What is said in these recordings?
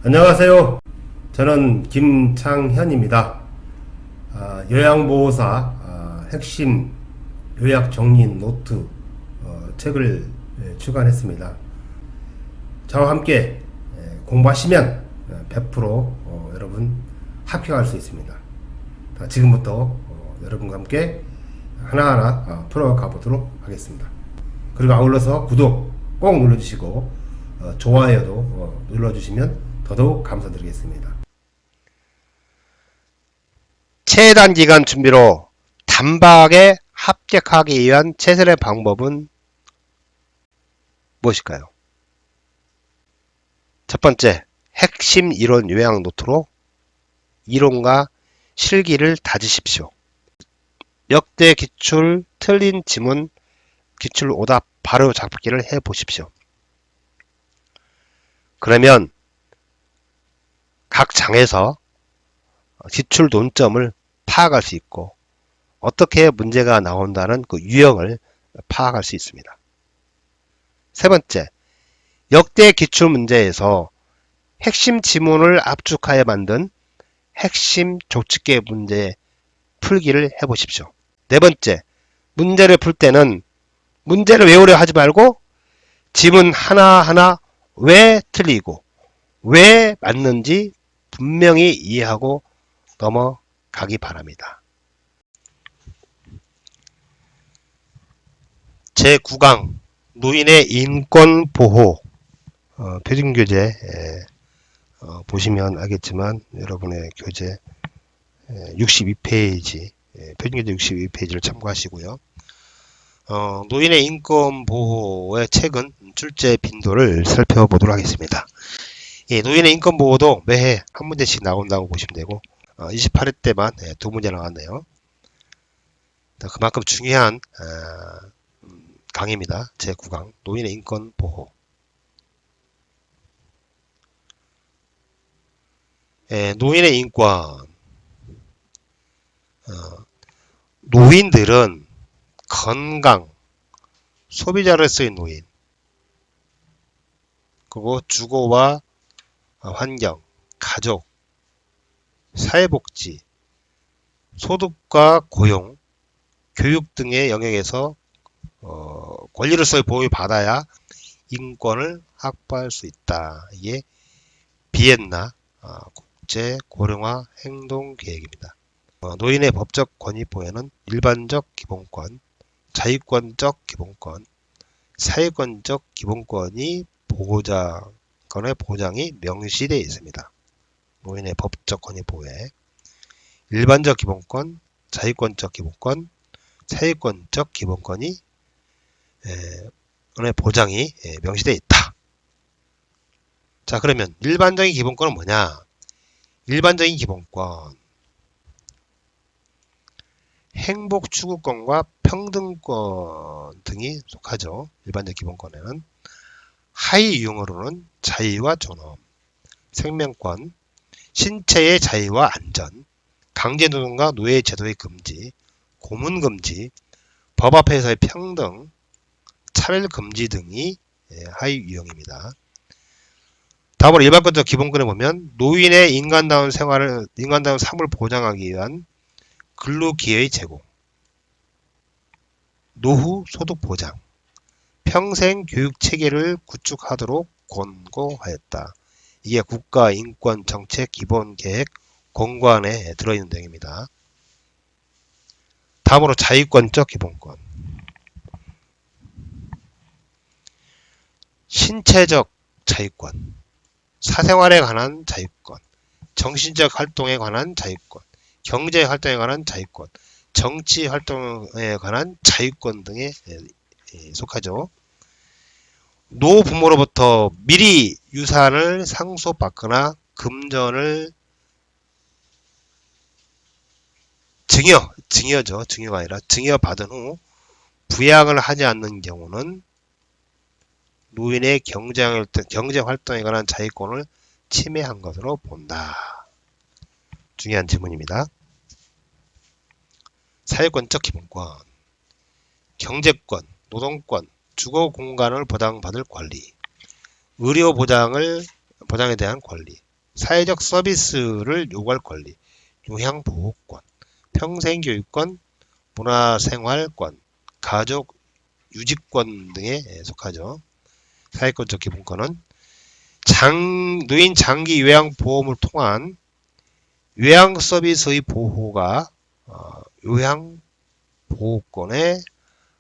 안녕하세요. 저는 김창현입니다. 요양보호사 핵심 요약 정리 노트 책을 출간했습니다. 저와 함께 공부하시면 100% 여러분 합격할 수 있습니다. 지금부터 여러분과 함께 하나하나 풀어가 보도록 하겠습니다. 그리고 아울러서 구독 꼭 눌러주시고 좋아요도 눌러주시면 더더욱 감사드리겠습니다. 최단 기간 준비로 단박에 합격하기 위한 최선의 방법은 무엇일까요? 첫 번째, 핵심 이론 요약 노트로 이론과 실기를 다지십시오. 역대 기출, 틀린 지문, 기출 오답 바로 잡기를 해보십시오. 그러면 각 장에서 기출 논점을 파악할 수 있고 어떻게 문제가 나온다는 그 유형을 파악할 수 있습니다. 세 번째, 역대 기출 문제에서 핵심 지문을 압축하여 만든 핵심 조직계 문제 풀기를 해보십시오. 네 번째, 문제를 풀 때는 문제를 외우려 하지 말고 지문 하나하나 왜 틀리고 왜 맞는지 분명히 이해하고 넘어가기 바랍니다. 제9강 노인의 인권보호 표준교재 보시면 알겠지만 여러분의 교재 62페이지 표준교재 62페이지를 참고하시고요. 노인의 인권보호의 최근 출제 빈도를 살펴보도록 하겠습니다. 노인의 인권보호도 매해 한 문제씩 나온다고 보시면 되고 28회 때만 2문제 나왔네요. 그만큼 중요한 강의입니다. 제9강 노인의 인권보호. 노인의 인권. 노인들은 건강, 소비자로서의 노인, 그리고 주거와 환경, 가족, 사회복지, 소득과 고용, 교육 등의 영역에서 권리로서의 보호를 받아야 인권을 확보할 수 있다. 이게 비엔나 국제 고령화 행동 계획입니다. 노인의 법적 권익 보호에는 일반적 기본권, 자유권적 기본권, 사회권적 기본권이 보장이 명시되어 있습니다. 노인의 법적 권익 보호에 일반적 기본권, 자유권적 기본권, 사회권적 기본권이 보장이 명시되어 있다. 자, 그러면 일반적인 기본권은 뭐냐? 일반적인 기본권, 행복 추구권과 평등권 등이 속하죠. 일반적 기본권에는 하위 유형으로는 자유와 존엄, 생명권, 신체의 자유와 안전, 강제노동과 노예 제도의 금지, 고문 금지, 법 앞에서의 평등, 차별 금지 등이 하위 유형입니다. 다음으로 일반권적 기본권에 보면 노인의 인간다운 삶을 보장하기 위한 근로기회의 제공, 노후 소득 보장, 평생 교육 체계를 구축하도록 권고하였다. 이게 국가인권정책 기본계획 공관에 들어있는 내용입니다. 다음으로 자유권적 기본권. 신체적 자유권, 사생활에 관한 자유권, 정신적 활동에 관한 자유권, 경제 활동에 관한 자유권, 정치 활동에 관한 자유권 등에 속하죠. 노부모로부터 미리 유산을 상속받거나 금전을 증여가 아니라 증여받은 후 부양을 하지 않는 경우는 노인의 경제 활동에 관한 자유권을 침해한 것으로 본다. 중요한 질문입니다. 사회권적 기본권, 경제권, 노동권, 주거 공간을 보장받을 권리, 의료 보장에 대한 권리, 사회적 서비스를 요구할 권리, 요양보호권, 평생교육권, 문화생활권, 가족 유지권 등에 속하죠. 사회권적 기본권은 노인 장기 요양보험을 통한 요양 서비스의 보호가 요양보호권의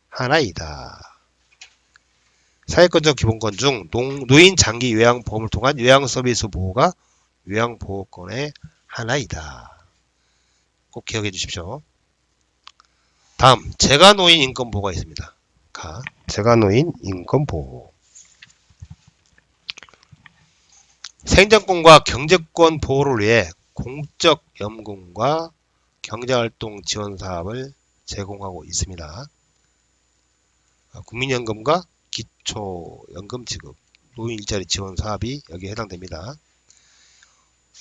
하나이다. 사회권적 기본권 중 노인 장기 요양보험을 통한 요양 서비스 보호가 요양보호권의 하나이다. 꼭 기억해 주십시오. 다음, 재가노인 인권보호가 있습니다. 재가노인 인권보호. 생존권과 경제권 보호를 위해 공적 연금과 경제활동 지원 사업을 제공하고 있습니다. 국민연금과 기초연금 지급, 노인 일자리 지원 사업이 여기에 해당됩니다.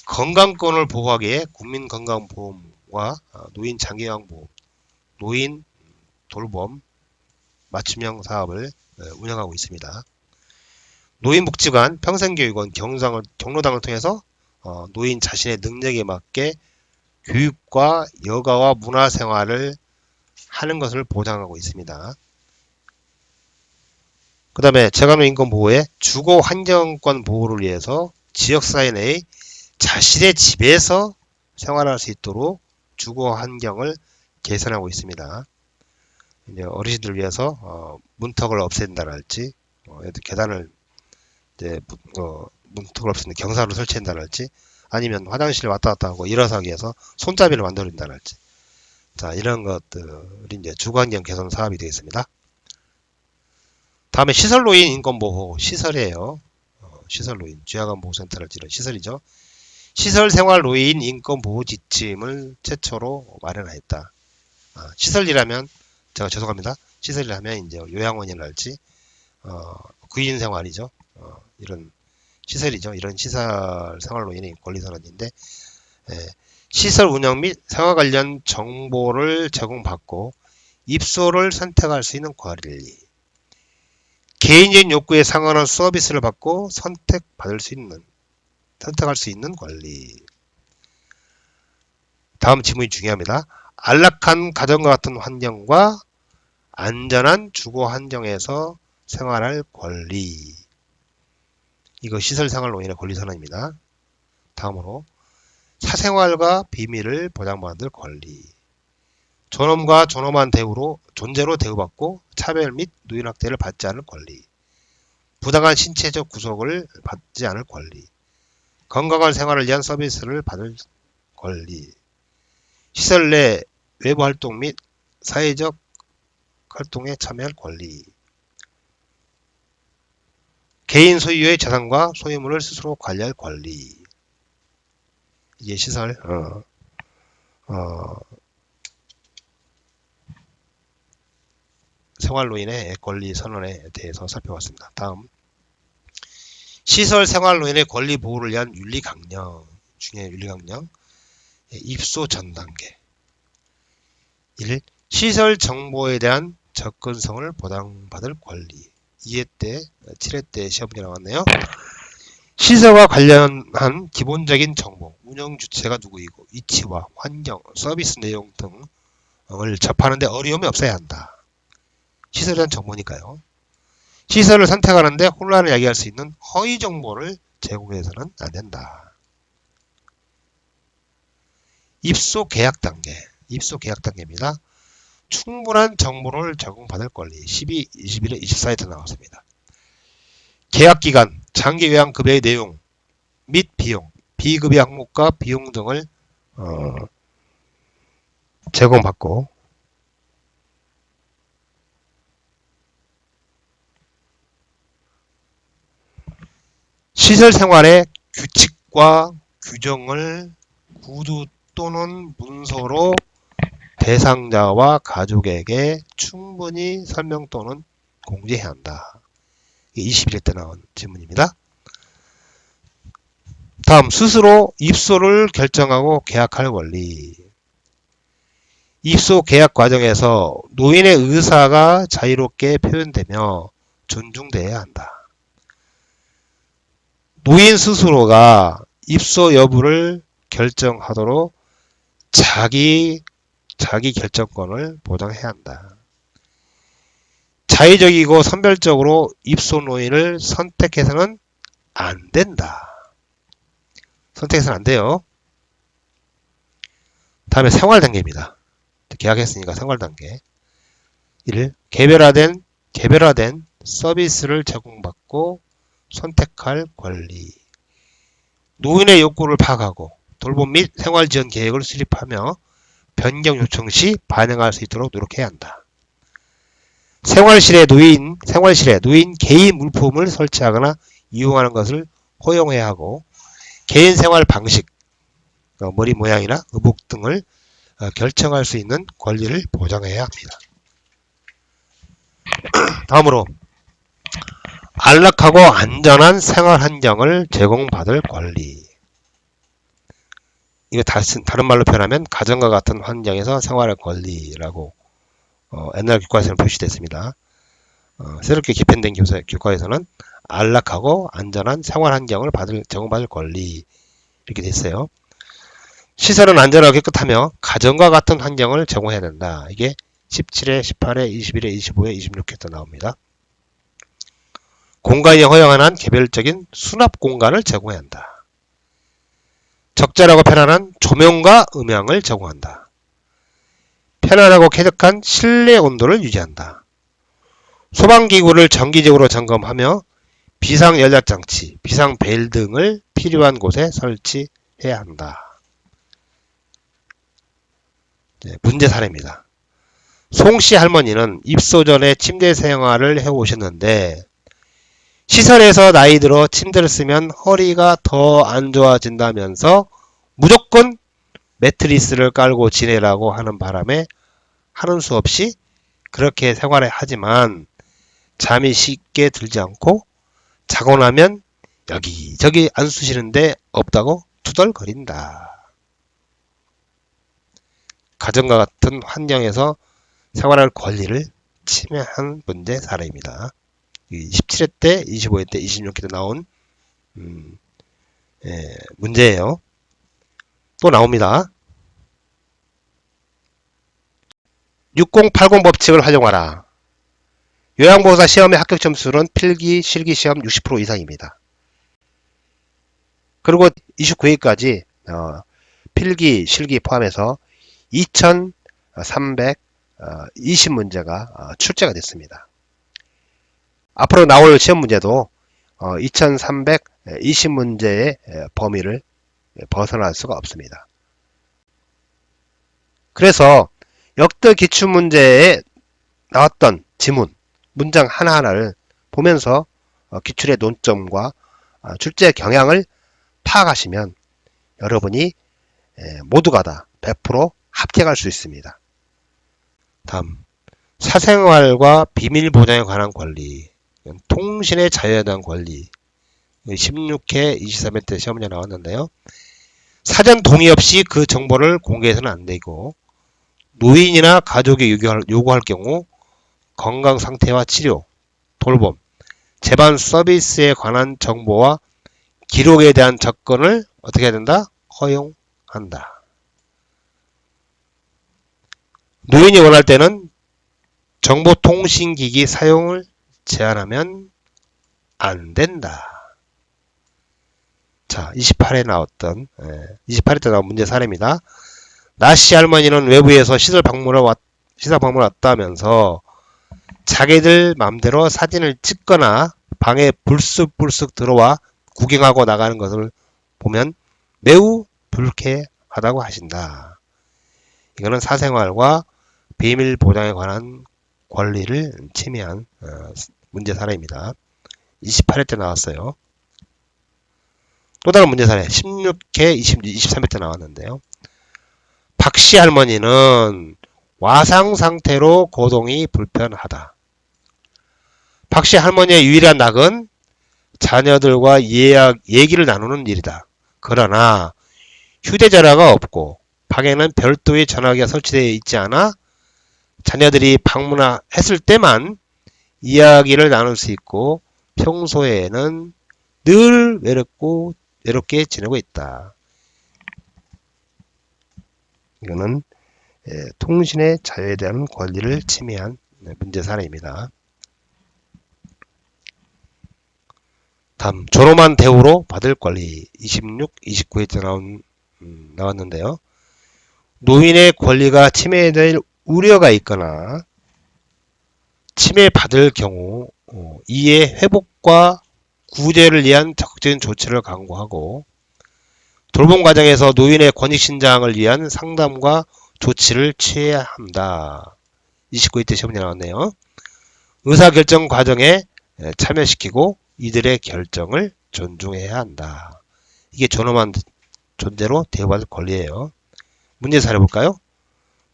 건강권을 보호하기 위해 국민건강보험과 노인 장기요양보험, 노인 돌봄 맞춤형 사업을 운영하고 있습니다. 노인복지관, 평생교육원, 경로당을 통해서 노인 자신의 능력에 맞게 교육과 여가와 문화생활을 하는 것을 보장하고 있습니다. 그 다음에 재가노인 인권보호의 주거환경권 보호를 위해서 지역사회 내의 자신의 집에서 생활할 수 있도록 주거환경을 개선하고 있습니다. 이제 어르신들을 위해서 문턱을 없앤다랄지, 계단을 문턱을 없애는 경사로 설치한다랄지, 아니면 화장실에 왔다 갔다 하고 일어서기 하기 위해서 손잡이를 만들어준다랄지, 자, 이런 것들이 이제 주거환경 개선 사업이 되겠습니다. 다음에 시설노인 인권보호, 시설이에요. 시설노인, 쥐약암보호센터를 지른 시설이죠. 시설생활노인 인권보호 지침을 최초로 마련하였다. 시설이라면, 제가 죄송합니다. 시설이라면 이제 요양원이랄지, 구인생활이죠. 이런 시설이죠. 이런 시설 생활노인의 권리선언인데, 시설 운영 및 생활 관련 정보를 제공받고 입소를 선택할 수 있는 권리, 개인적인 욕구에 상응하는 서비스를 받고 선택할 수 있는 권리. 다음 질문이 중요합니다. 안락한 가정과 같은 환경과 안전한 주거 환경에서 생활할 권리. 이거 시설생활노인의 권리선언입니다. 다음으로 사생활과 비밀을 보장받을 권리. 존엄과 존엄한 존재로 대우받고 차별 및 노인학대를 받지 않을 권리. 부당한 신체적 구속을 받지 않을 권리. 건강한 생활을 위한 서비스를 받을 권리. 시설 내 외부 활동 및 사회적 활동에 참여할 권리. 개인 소유의 재산과 소유물을 스스로 관리할 권리. 이게 시설 생활노인의 권리 선언에 대해서 살펴봤습니다. 다음, 시설 생활노인의 권리 보호를 위한 윤리 강령, 중요한 윤리 강령. 입소 전 단계. 1. 시설 정보에 대한 접근성을 보장받을 권리. 2회 때, 7회 때 시험에 나왔네요. 시설과 관련한 기본적인 정보, 운영 주체가 누구이고, 위치와 환경, 서비스 내용 등을 접하는데 어려움이 없어야 한다. 시설에 대한 정보니까요. 시설을 선택하는데 혼란을 야기할 수 있는 허위 정보를 제공해서는 안 된다. 입소 계약 단계입니다. 충분한 정보를 제공받을 권리. 12, 21에 24에 나왔습니다. 계약기간, 장기요양급여의 내용 및 비용, 비급여 항목과 비용 등을 제공받고, 시설 생활의 규칙과 규정을 구두 또는 문서로 대상자와 가족에게 충분히 설명 또는 공지해야 한다. 21회 때 나온 질문입니다. 다음, 스스로 입소를 결정하고 계약할 권리. 입소 계약 과정에서 노인의 의사가 자유롭게 표현되며 존중돼야 한다. 노인 스스로가 입소 여부를 결정하도록 자기 결정권을 보장해야 한다. 자의적이고 선별적으로 입소 노인을 선택해서는 안 된다. 선택해서는 안 돼요. 다음에 생활 단계입니다. 계약했으니까 생활 단계. 1. 개별화된 서비스를 제공받고 선택할 권리. 노인의 욕구를 파악하고 돌봄 및 생활 지원 계획을 수립하며 변경 요청 시 반영할 수 있도록 노력해야 한다. 생활실에 노인 개인 물품을 설치하거나 이용하는 것을 허용해야 하고 개인 생활 방식, 머리 모양이나 의복 등을 결정할 수 있는 권리를 보장해야 합니다. 다음으로 안락하고 안전한 생활 환경을 제공받을 권리. 이거 다른 말로 표현하면 가정과 같은 환경에서 생활할 권리라고 옛날 교과서에는 표시됐습니다. 새롭게 개편된 교과에서는 안락하고 안전한 생활 환경을 제공받을 권리 이렇게 됐어요. 시설은 안전하고 깨끗하며 가정과 같은 환경을 제공해야 된다. 이게 17회, 18회, 21회, 25회, 26회 때 나옵니다. 공간이 허용한 한 개별적인 수납 공간을 제공해야 한다. 적절하고 편안한 조명과 음향을 제공한다. 편안하고 쾌적한 실내 온도를 유지한다. 소방기구를 정기적으로 점검하며 비상연락장치, 비상벨 등을 필요한 곳에 설치해야 한다. 문제 사례입니다. 송씨 할머니는 입소 전에 침대 생활을 해오셨는데 시설에서 나이 들어 침대를 쓰면 허리가 더 안 좋아진다면서 무조건 매트리스를 깔고 지내라고 하는 바람에 하는 수 없이 그렇게 생활을 하지만 잠이 쉽게 들지 않고 자고 나면 여기저기 안 쑤시는데 없다고 투덜거린다. 가정과 같은 환경에서 생활할 권리를 침해한 문제 사례입니다. 17회 때, 25회 때, 26회 때 나온 문제예요. 또 나옵니다. 6080 법칙을 활용하라. 요양보호사 시험의 합격 점수는 필기, 실기 시험 60% 이상입니다. 그리고 29회까지 필기, 실기 포함해서 2320문제가 출제가 됐습니다. 앞으로 나올 시험 문제도 2320문제의 범위를 벗어날 수가 없습니다. 그래서 역대 기출문제에 나왔던 지문, 문장 하나하나를 보면서 기출의 논점과 출제 경향을 파악하시면 여러분이 모두가 다 100% 합격할 수 있습니다. 다음, 사생활과 비밀 보장에 관한 권리, 통신의 자유에 대한 권리. 16회 23회 때 시험 문제 나왔는데요. 사전 동의 없이 그 정보를 공개해서는 안 되고 노인이나 가족이 요구할 경우 건강 상태와 치료, 돌봄, 재반 서비스에 관한 정보와 기록에 대한 접근을 어떻게 해야 된다? 허용한다. 노인이 원할 때는 정보통신기기 사용을 제한하면 안 된다. 자, 28회 나왔던 28회 때 나온 문제 사례입니다. 나씨 할머니는 외부에서 시설 방문을 왔다면서 자기들 맘대로 사진을 찍거나 방에 불쑥불쑥 들어와 구경하고 나가는 것을 보면 매우 불쾌하다고 하신다. 이거는 사생활과 비밀 보장에 관한 권리를 침해한 문제 사례입니다. 28회 때 나왔어요. 또 다른 문제 사례 16회 23회 때 나왔는데요. 박씨 할머니는 와상 상태로 거동이 불편하다. 박씨 할머니의 유일한 낙은 자녀들과 얘기를 나누는 일이다. 그러나 휴대전화가 없고 방에는 별도의 전화기가 설치되어 있지 않아 자녀들이 방문했을 때만 이야기를 나눌 수 있고 평소에는 늘 외롭게 지내고 있다. 이거는 통신의 자유에 대한 권리를 침해한 문제 사례입니다. 다음 존엄한 대우로 받을 권리 26, 29회 나왔는데요. 노인의 권리가 침해될 우려가 있거나 침해받을 경우 이의 회복과 구제를 위한 적극적인 조치를 강구하고 돌봄 과정에서 노인의 권익 신장을 위한 상담과 조치를 취해야 한다. 29회 때 시험이 나왔네요. 의사결정 과정에 참여시키고 이들의 결정을 존중해야 한다. 이게 존엄한 존재로 대우받을 권리예요. 문제 사례 볼까요?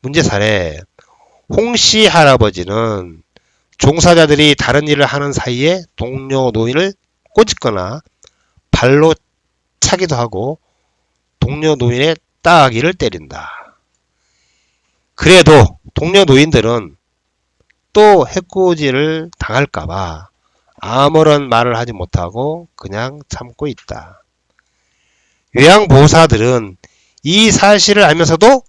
문제 사례. 홍씨 할아버지는 종사자들이 다른 일을 하는 사이에 동료 노인을 꼬집거나 발로 차기도 하고 동료 노인의 따귀를 때린다. 그래도 동료 노인들은 또 해코지를 당할까봐 아무런 말을 하지 못하고 그냥 참고 있다. 요양보호사들은 이 사실을 알면서도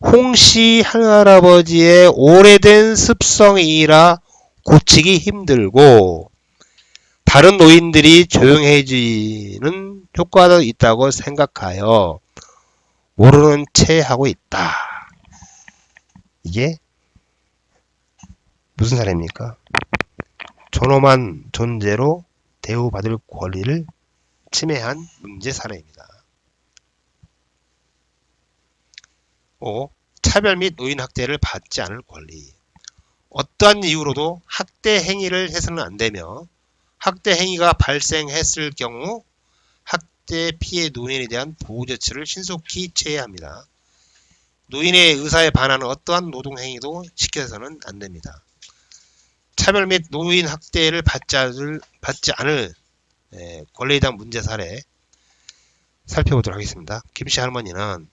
홍씨 할아버지의 오래된 습성이라 고치기 힘들고 다른 노인들이 조용해지는 효과도 있다고 생각하여 모르는 채 하고 있다. 이게 무슨 사례입니까? 존엄한 존재로 대우받을 권리를 침해한 문제 사례입니다. 5. 차별 및 노인 학대를 받지 않을 권리. 어떠한 이유로도 학대 행위를 해서는 안 되며 학대 행위가 발생했을 경우 학대 피해 노인에 대한 보호 조치를 신속히 취해야 합니다. 노인의 의사에 반하는 어떠한 노동 행위도 시켜서는 안 됩니다. 차별 및 노인 학대를 받지 않을 권리에 대한 문제 사례 살펴보도록 하겠습니다. 김씨 할머니는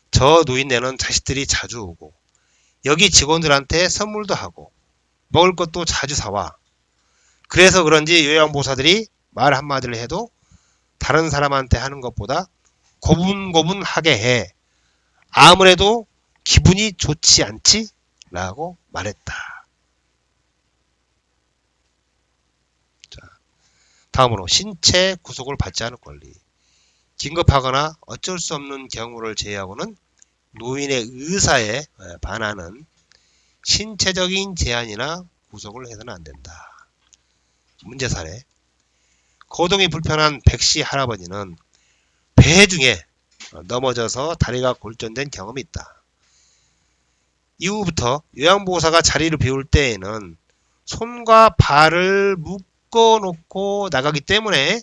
저 노인네는 자식들이 자주 오고 여기 직원들한테 선물도 하고 먹을 것도 자주 사와. 그래서 그런지 요양보호사들이 말 한마디를 해도 다른 사람한테 하는 것보다 고분고분하게 해. 아무래도 기분이 좋지 않지? 라고 말했다. 자, 다음으로 신체 구속을 받지 않을 권리. 긴급하거나 어쩔 수 없는 경우를 제외하고는 노인의 의사에 반하는 신체적인 제한이나 구속을 해서는 안 된다. 문제 사례. 거동이 불편한 백씨 할아버지는 배 중에 넘어져서 다리가 골절된 경험이 있다. 이후부터 요양보호사가 자리를 비울 때에는 손과 발을 묶어놓고 나가기 때문에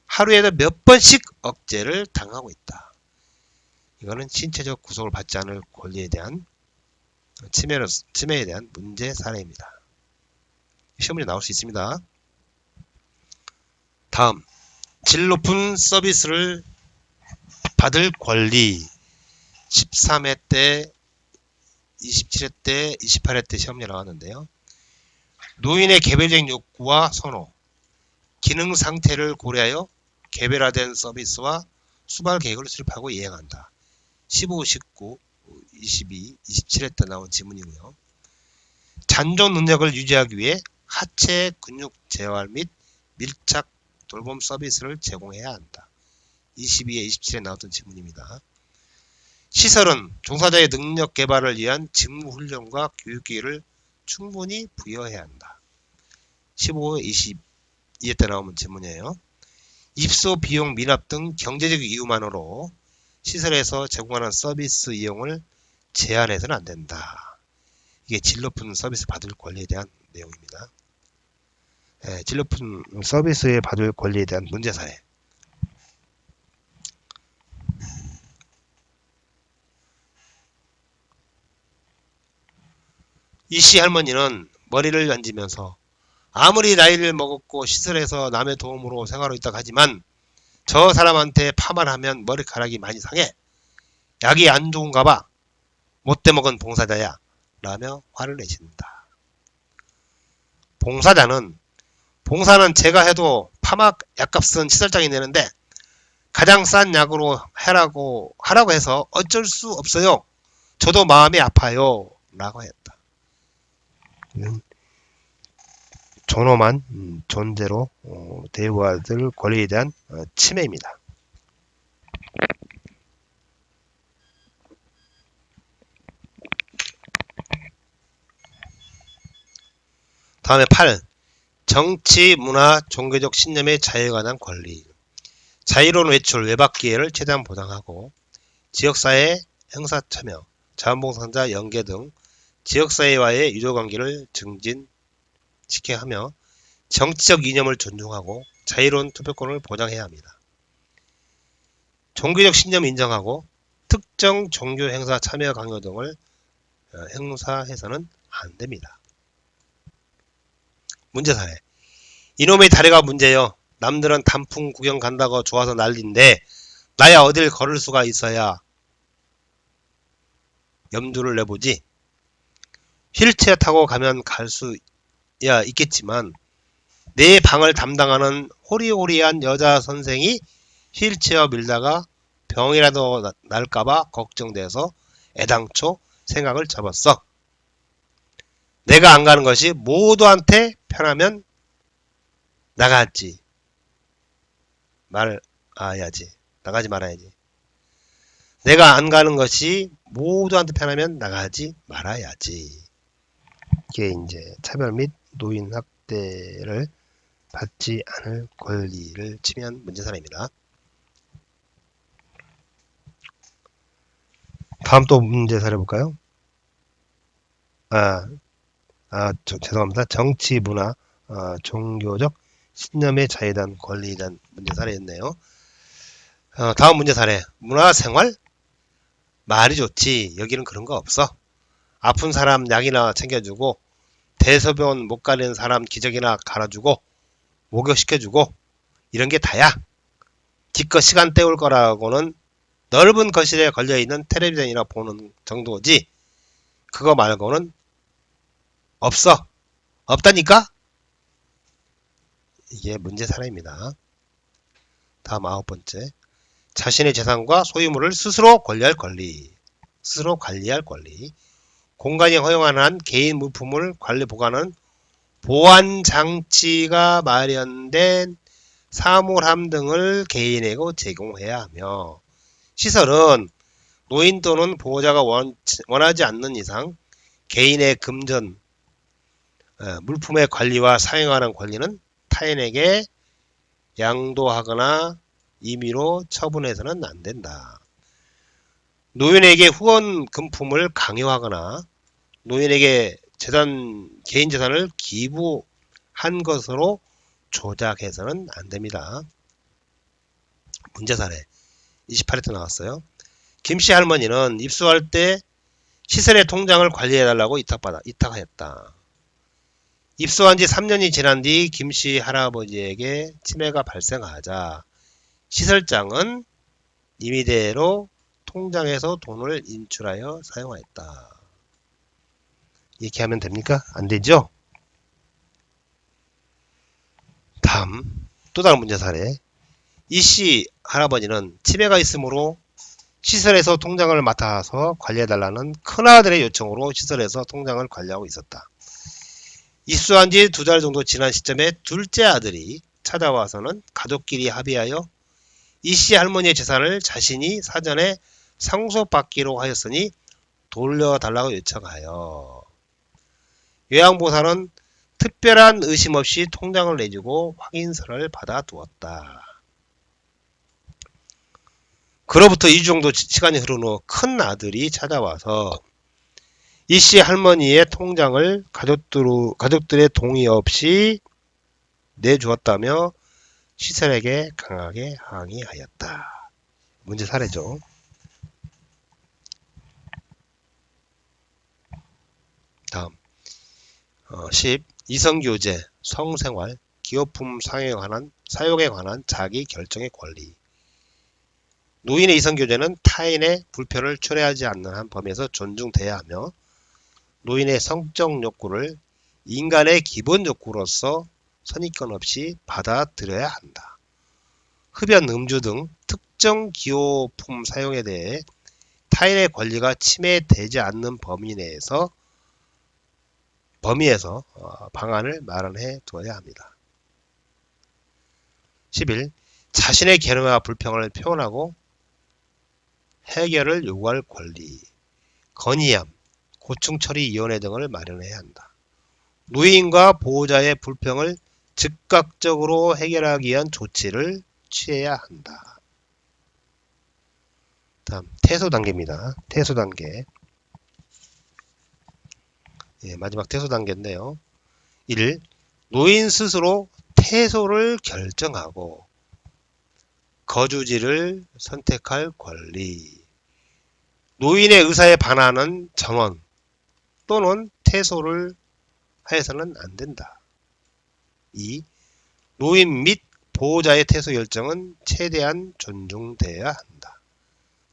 하루에도 몇 번씩 억제를 당하고 있다. 이거는 신체적 구속을 받지 않을 권리에 대한 침해에 대한 문제 사례입니다. 시험문제 나올 수 있습니다. 다음, 질 높은 서비스를 받을 권리 13회 때, 27회 때, 28회 때 시험문제 나왔는데요. 노인의 개별적인 욕구와 선호, 기능 상태를 고려하여 개별화된 서비스와 수발 계획을 수립하고 이행한다. 15, 19, 22, 27회 때 나온 지문이고요. 잔존 능력을 유지하기 위해 하체 근육 재활 및 밀착 돌봄 서비스를 제공해야 한다. 22에 27에 나왔던 지문입니다. 시설은 종사자의 능력 개발을 위한 직무 훈련과 교육 기회를 충분히 부여해야 한다. 15에 22회 때 나오는 지문이에요. 입소 비용 미납 등 경제적 이유만으로 시설에서 제공하는 서비스 이용을 제한해서는 안 된다. 이게 질 높은 서비스 받을 권리에 대한 내용입니다. 질 높은 서비스에 받을 권리에 대한 문제 사례. 이씨 할머니는 머리를 만지면서 아무리 나이를 먹었고 시설에서 남의 도움으로 생활하고 있다고 하지만 저 사람한테 파마를 하면 머리카락이 많이 상해. 약이 안 좋은가 봐. 못돼 먹은 봉사자야. 라며 화를 내신다. 봉사자는 봉사는 제가 해도 파막 약값은 시설장이 내는데 가장 싼 약으로 하라고 해서 어쩔 수 없어요. 저도 마음이 아파요. 라고 했다. 이건 존엄한 존재로 대우받을 권리에 대한 침해입니다. 다음에 8. 정치, 문화, 종교적 신념의 자유에 관한 권리. 자유로운 외출, 외박 기회를 최대한 보장하고 지역사회 행사 참여, 자원봉사자 연계 등 지역사회와의 유대관계를 증진시켜야 하며 정치적 이념을 존중하고 자유로운 투표권을 보장해야 합니다. 종교적 신념 인정하고 특정 종교 행사 참여 강요 등을 행사해서는 안 됩니다. 문제 사례. 이놈의 다리가 문제요. 남들은 단풍 구경 간다고 좋아서 난리인데 나야 어딜 걸을 수가 있어야 염두를 내보지. 휠체어 타고 가면 갈 수야 있겠지만 내 방을 담당하는 호리호리한 여자 선생이 휠체어 밀다가 병이라도 날까봐 걱정돼서 애당초 생각을 접었어. 내가 안 가는 것이 모두한테 편하면 나가지 말아야지. 나가지 말아야지. 내가 안 가는 것이 모두한테 편하면 나가지 말아야지. 이게 이제 차별 및 노인 학대를 받지 않을 권리를 침해한 문제 사례입니다. 다음 또 문제 사례 볼까요? 죄송합니다. 정치, 문화, 종교적 신념의 자유에 대한 권리에 대한 문제 사례였네요. 다음 문제 사례. 문화생활? 말이 좋지. 여기는 그런 거 없어. 아픈 사람 약이나 챙겨주고 대소변 못 가는 사람 기저귀나 갈아주고 목욕시켜주고 이런 게 다야. 기껏 시간 때울 거라고는 넓은 거실에 걸려있는 텔레비전이나 보는 정도지 그거 말고는 없어. 없다니까? 이게 문제 사례입니다. 다음 9번째. 자신의 재산과 소유물을 스스로 관리할 권리. 스스로 관리할 권리. 공간이 허용하는 한 개인 물품을 관리 보관하는 보안장치가 마련된 사물함 등을 개인에게 제공해야 하며 시설은 노인 또는 보호자가 원하지 않는 이상 개인의 금전, 물품의 관리와 사용하는 권리는 타인에게 양도하거나 임의로 처분해서는 안 된다. 노인에게 후원 금품을 강요하거나 노인에게 개인 재산을 기부한 것으로 조작해서는 안 됩니다. 문제 사례 28회 나왔어요. 김씨 할머니는 입수할 때 시설의 통장을 관리해달라고 이탁하였다. 입수한 지 3년이 지난 뒤 김씨 할아버지에게 치매가 발생하자 시설장은 임의대로 통장에서 돈을 인출하여 사용하였다. 이렇게 하면 됩니까? 안 되죠? 다음 또 다른 문제 사례. 이씨 할아버지는 치매가 있으므로 시설에서 통장을 맡아서 관리해달라는 큰아들의 요청으로 시설에서 통장을 관리하고 있었다. 입수한 지 2달 정도 지난 시점에 둘째 아들이 찾아와서는 가족끼리 합의하여 이씨 할머니의 재산을 자신이 사전에 상속받기로 하였으니 돌려달라고 요청하여 요양보살은 특별한 의심 없이 통장을 내주고 확인서를 받아두었다. 그로부터 2주 정도 시간이 흐른 후 큰 아들이 찾아와서 이씨 할머니의 통장을 가족들의 동의 없이 내주었다며 시설에게 강하게 항의하였다. 문제 사례죠. 다음 10. 이성교제, 성생활, 기호품 사용에 관한 자기 결정의 권리. 노인의 이성교제는 타인의 불편을 초래하지 않는 한 범위에서 존중돼야 하며 노인의 성적 욕구를 인간의 기본 욕구로서 선입견 없이 받아들여야 한다. 흡연, 음주 등 특정 기호품 사용에 대해 타인의 권리가 침해되지 않는 범위에서 방안을 마련해 두어야 합니다. 11. 자신의 괴로움과 불평을 표현하고 해결을 요구할 권리, 건의함, 고충처리위원회 등을 마련해야 한다. 노인과 보호자의 불평을 즉각적으로 해결하기 위한 조치를 취해야 한다. 다음 퇴소 단계입니다. 퇴소 단계. 마지막 퇴소 단계인데요. 1. 노인 스스로 퇴소를 결정하고 거주지를 선택할 권리. 노인의 의사에 반하는 전원 또는 퇴소를 하여서는 안 된다. 2. 노인 및 보호자의 퇴소 결정은 최대한 존중되어야 한다.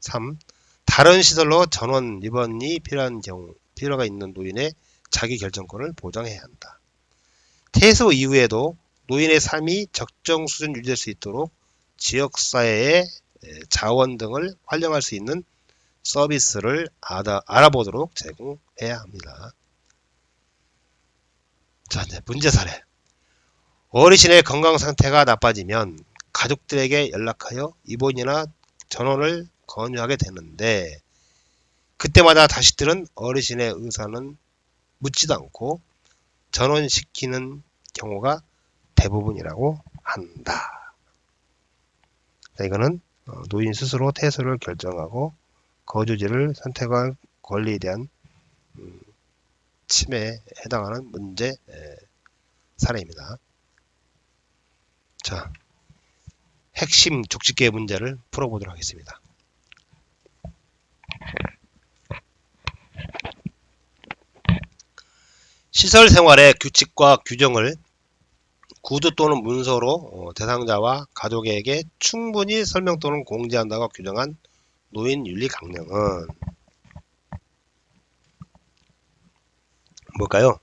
3. 다른 시설로 전원 입원이 필요가 있는 노인의 자기 결정권을 보장해야 한다. 퇴소 이후에도 노인의 삶이 적정 수준 유지될 수 있도록 지역사회의 자원 등을 활용할 수 있는 서비스를 알아보도록 제공해야 합니다. 자, 이제 문제 사례. 어르신의 건강 상태가 나빠지면 가족들에게 연락하여 입원이나 전원을 권유하게 되는데 그때마다 자식들은 어르신의 의사는 묻지도 않고 전원시키는 경우가 대부분이라고 한다. 자, 이거는 노인 스스로 퇴소를 결정하고 거주지를 선택할 권리에 대한 침해에 해당하는 문제 사례입니다. 자, 핵심 족집게 문제를 풀어보도록 하겠습니다. 시설 생활의 규칙과 규정을 구두 또는 문서로 대상자와 가족에게 충분히 설명 또는 공지한다고 규정한 노인 윤리 강령은 뭘까요?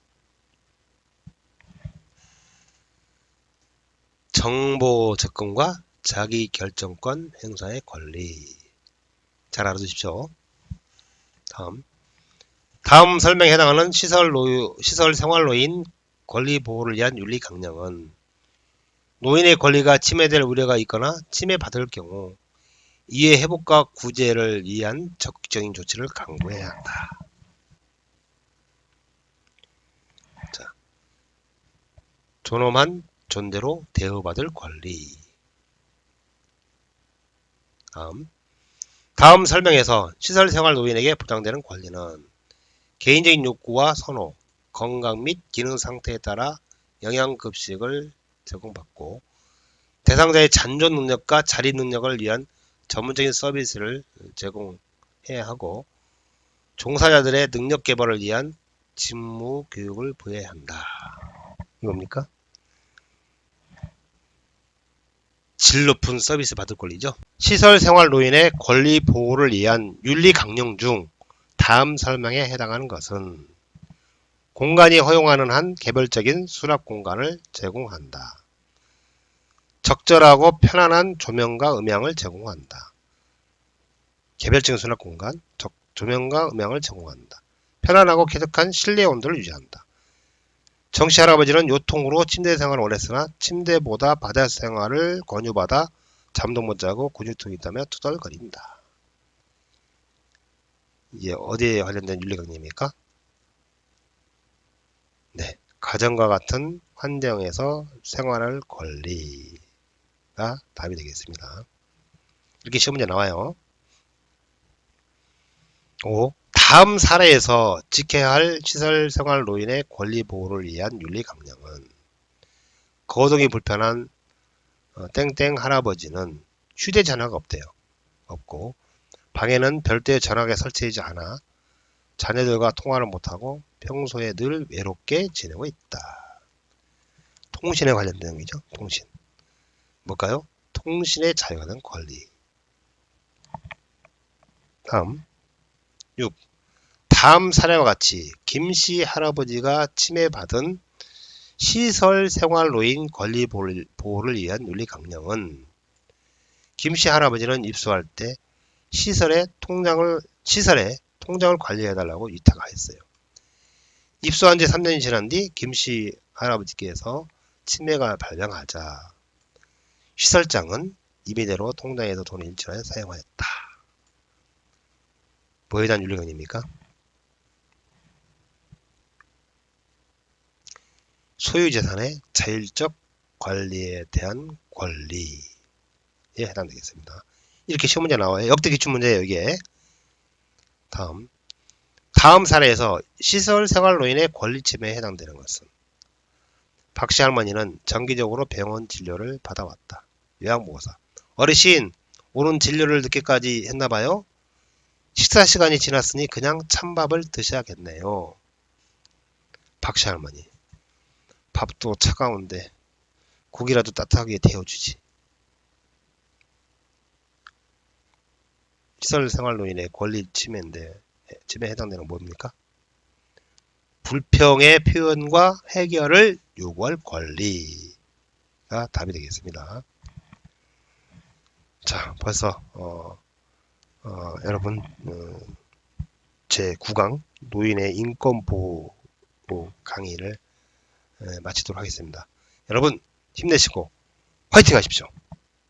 정보 접근과 자기 결정권 행사의 권리. 잘 알아두십시오. 다음 설명에 해당하는 시설 생활노인 권리 보호를 위한 윤리 강령은 노인의 권리가 침해될 우려가 있거나 침해받을 경우 이해 회복과 구제를 위한 적극적인 조치를 강구해야 한다. 자, 존엄한 존재로 대우받을 권리. 다음 설명에서 시설생활 노인에게 보장되는 권리는 개인적인 욕구와 선호, 건강 및 기능 상태에 따라 영양급식을 제공받고 대상자의 잔존 능력과 자립 능력을 위한 전문적인 서비스를 제공해야 하고 종사자들의 능력 개발을 위한 직무 교육을 부여해야 한다. 이겁니까? 질 높은 서비스 받을 권리죠. 시설생활 노인의 권리 보호를 위한 윤리 강령 중 다음 설명에 해당하는 것은 공간이 허용하는 한 개별적인 수납 공간을 제공한다. 적절하고 편안한 조명과 음향을 제공한다. 개별적인 수납 공간, 조명과 음향을 제공한다. 편안하고 쾌적한 실내 온도를 유지한다. 정씨 할아버지는 요통으로 침대 생활을 원했으나 침대보다 바다 생활을 권유받아 잠도 못 자고 근육통이 있다며 투덜거린다. 이게 어디에 관련된 윤리강령입니까? 네, 가정과 같은 환경에서 생활할 권리가 답이 되겠습니다. 이렇게 시험 문제 나와요. 5. 다음 사례에서 지켜야 할 시설생활 노인의 권리 보호를 위한 윤리 강령은 거동이 불편한 땡땡 할아버지는 휴대전화가 없고 방에는 별도의 전화기가 설치되지 않아 자녀들과 통화를 못하고 평소에 늘 외롭게 지내고 있다. 통신에 관련된 얘기죠. 통신. 뭘까요? 통신의 자유가 된 권리. 다음 6. 다음 사례와 같이 김씨 할아버지가 침해받은 시설 생활노인 권리 보호를 위한 윤리 강령은 김씨 할아버지는 입소할 때 시설에 통장을 관리해달라고 위탁하였어요. 입소한 지 3년이 지난 뒤 김씨 할아버지께서 치매가 발병하자 시설장은 임의대로 통장에서 돈을 일치하여 사용하였다. 뭐에 대한 윤리강령입니까? 소유재산의 자율적 관리에 대한 권리에 해당되겠습니다. 이렇게 시험 문제 나와요. 역대 기출문제예요, 이게. 다음 사례에서 시설 생활노인의 권리 침해에 해당되는 것은 박씨 할머니는 정기적으로 병원 진료를 받아왔다. 요양보호사. 어르신, 오늘 진료를 늦게까지 했나봐요. 식사 시간이 지났으니 그냥 찬밥을 드셔야겠네요. 박씨 할머니. 밥도 차가운데 국이라도 따뜻하게 데워주지. 시설생활노인의 권리 침해인데 침해에 해당되는 뭡니까? 불평의 표현과 해결을 요구할 권리가 답이 되겠습니다. 자, 벌써 여러분 제 9강 노인의 인권보호 강의를 마치도록 하겠습니다. 여러분 힘내시고 화이팅 하십시오.